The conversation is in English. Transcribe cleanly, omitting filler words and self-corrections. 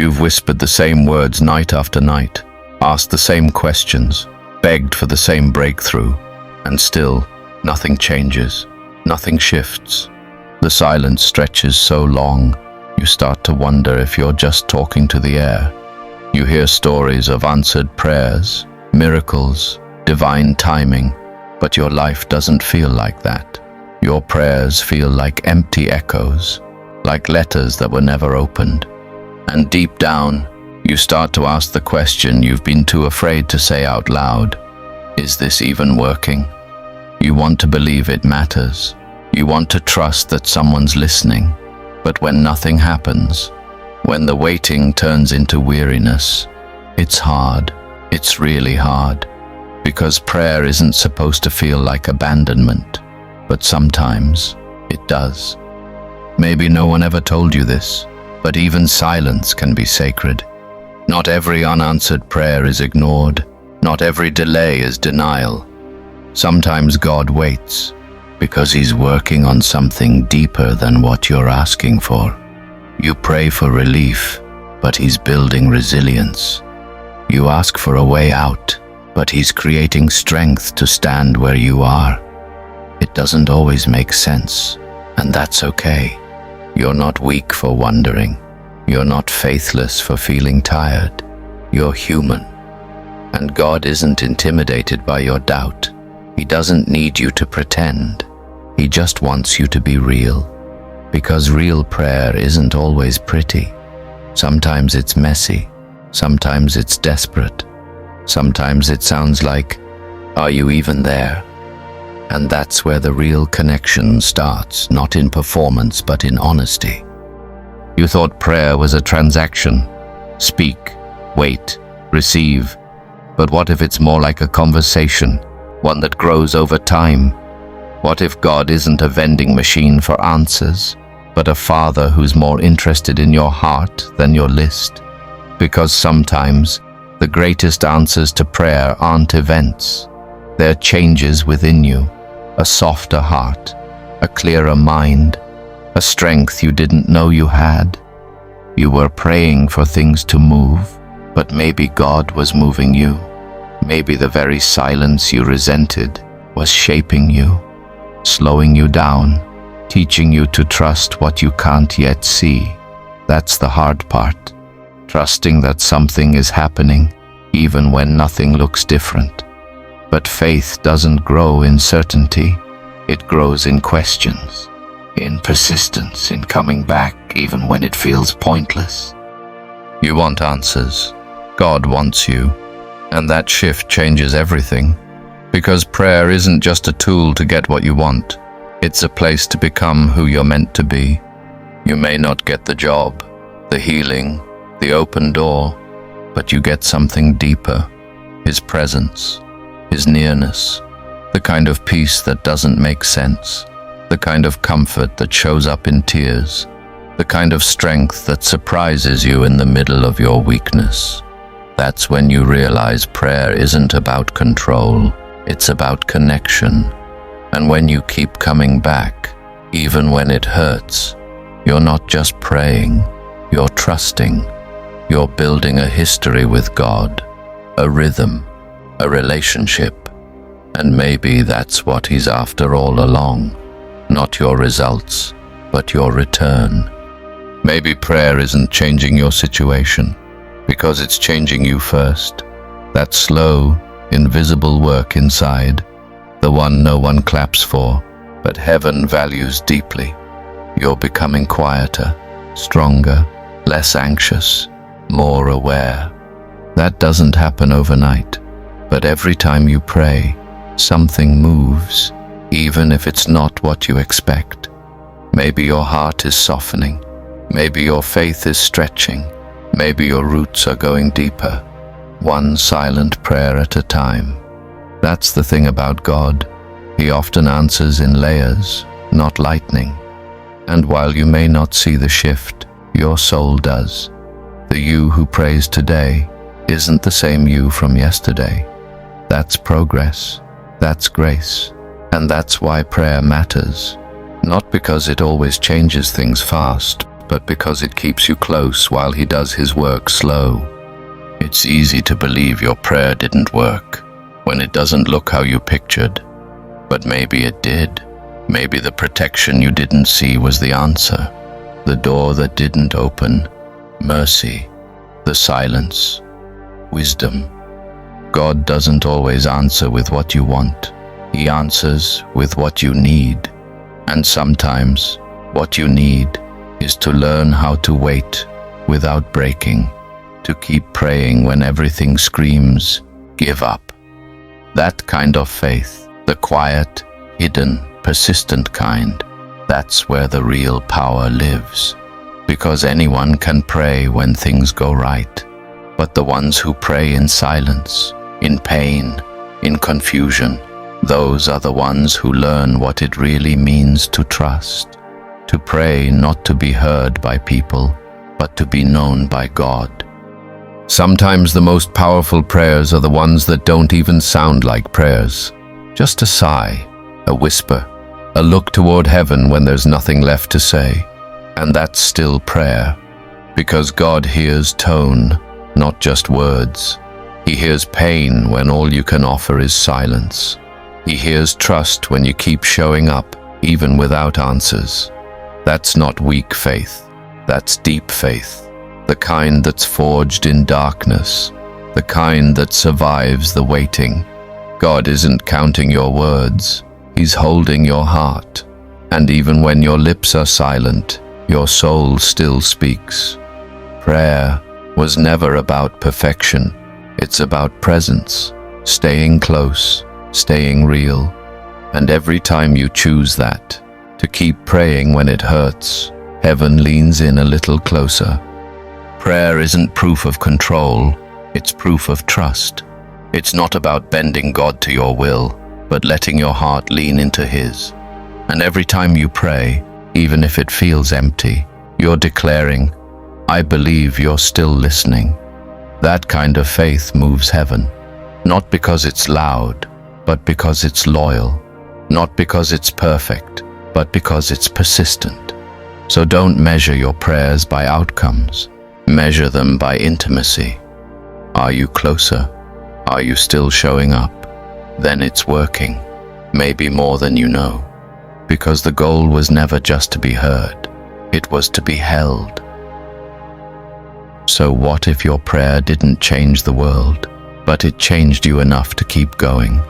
You've whispered the same words night after night, asked the same questions, begged for the same breakthrough, and still, nothing changes, nothing shifts. The silence stretches so long, you start to wonder if you're just talking to the air. You hear stories of answered prayers, miracles, divine timing, but your life doesn't feel like that. Your prayers feel like empty echoes, like letters that were never opened. And deep down, you start to ask the question you've been too afraid to say out loud. Is this even working? You want to believe it matters. You want to trust that someone's listening. But when nothing happens, when the waiting turns into weariness, it's hard. It's really hard. Because prayer isn't supposed to feel like abandonment, but sometimes it does. Maybe no one ever told you this, but even silence can be sacred. Not every unanswered prayer is ignored. Not every delay is denial. Sometimes God waits because He's working on something deeper than what you're asking for. You pray for relief, but He's building resilience. You ask for a way out, but He's creating strength to stand where you are. It doesn't always make sense, and that's okay. You're not weak for wondering. You're not faithless for feeling tired. You're human. And God isn't intimidated by your doubt. He doesn't need you to pretend. He just wants you to be real. Because real prayer isn't always pretty. Sometimes it's messy. Sometimes it's desperate. Sometimes it sounds like, "Are you even there?" And that's where the real connection starts, not in performance, but in honesty. You thought prayer was a transaction. Speak, wait, receive. But what if it's more like a conversation, one that grows over time? What if God isn't a vending machine for answers, but a Father who's more interested in your heart than your list? Because sometimes the greatest answers to prayer aren't events. They're changes within you, a softer heart, a clearer mind, a strength you didn't know you had. You were praying for things to move, but maybe God was moving you. Maybe the very silence you resented was shaping you, slowing you down, teaching you to trust what you can't yet see. That's the hard part, trusting that something is happening, even when nothing looks different. But faith doesn't grow in certainty. It grows in questions, in persistence, in coming back even when it feels pointless. You want answers. God wants you. And that shift changes everything. Because prayer isn't just a tool to get what you want. It's a place to become who you're meant to be. You may not get the job, the healing, the open door, but you get something deeper. His presence, His nearness, the kind of peace that doesn't make sense, the kind of comfort that shows up in tears, the kind of strength that surprises you in the middle of your weakness. That's when you realize prayer isn't about control, it's about connection. And when you keep coming back, even when it hurts, you're not just praying, you're trusting. You're building a history with God, a rhythm, a relationship. And maybe that's what He's after all along. Not your results, but your return. Maybe prayer isn't changing your situation, because it's changing you first. That slow, invisible work inside, the one no one claps for, but heaven values deeply. You're becoming quieter, stronger, less anxious, more aware. That doesn't happen overnight, but every time you pray, something moves, even if it's not what you expect. Maybe your heart is softening. Maybe your faith is stretching. Maybe your roots are going deeper, one silent prayer at a time. That's the thing about God. He often answers in layers, not lightning. And while you may not see the shift, your soul does. The you who prays today isn't the same you from yesterday. That's progress. That's grace. And that's why prayer matters. Not because it always changes things fast, but because it keeps you close while He does His work slow. It's easy to believe your prayer didn't work when it doesn't look how you pictured. But maybe it did. Maybe the protection you didn't see was the answer. The door that didn't open. Mercy. The silence. Wisdom. God doesn't always answer with what you want. He answers with what you need. And sometimes what you need is to learn how to wait without breaking, to keep praying when everything screams, give up. That kind of faith, the quiet, hidden, persistent kind, that's where the real power lives. Because anyone can pray when things go right, but the ones who pray in silence, in pain, in confusion, those are the ones who learn what it really means to trust, to pray not to be heard by people, but to be known by God. Sometimes the most powerful prayers are the ones that don't even sound like prayers. Just a sigh, a whisper, a look toward heaven when there's nothing left to say. And that's still prayer, because God hears tone, not just words. He hears pain when all you can offer is silence. He hears trust when you keep showing up, even without answers. That's not weak faith. That's deep faith. The kind that's forged in darkness. The kind that survives the waiting. God isn't counting your words. He's holding your heart. And even when your lips are silent, your soul still speaks. Prayer was never about perfection. It's about presence, staying close, staying real. And every time you choose that, to keep praying when it hurts, heaven leans in a little closer. Prayer isn't proof of control, it's proof of trust. It's not about bending God to your will, but letting your heart lean into His. And every time you pray, even if it feels empty, you're declaring, I believe you're still listening. That kind of faith moves heaven, not because it's loud, but because it's loyal, not because it's perfect, but because it's persistent. So don't measure your prayers by outcomes. Measure them by intimacy. Are you closer? Are you still showing up? Then it's working, maybe more than you know. Because the goal was never just to be heard, it was to be held. So what if your prayer didn't change the world, but it changed you enough to keep going?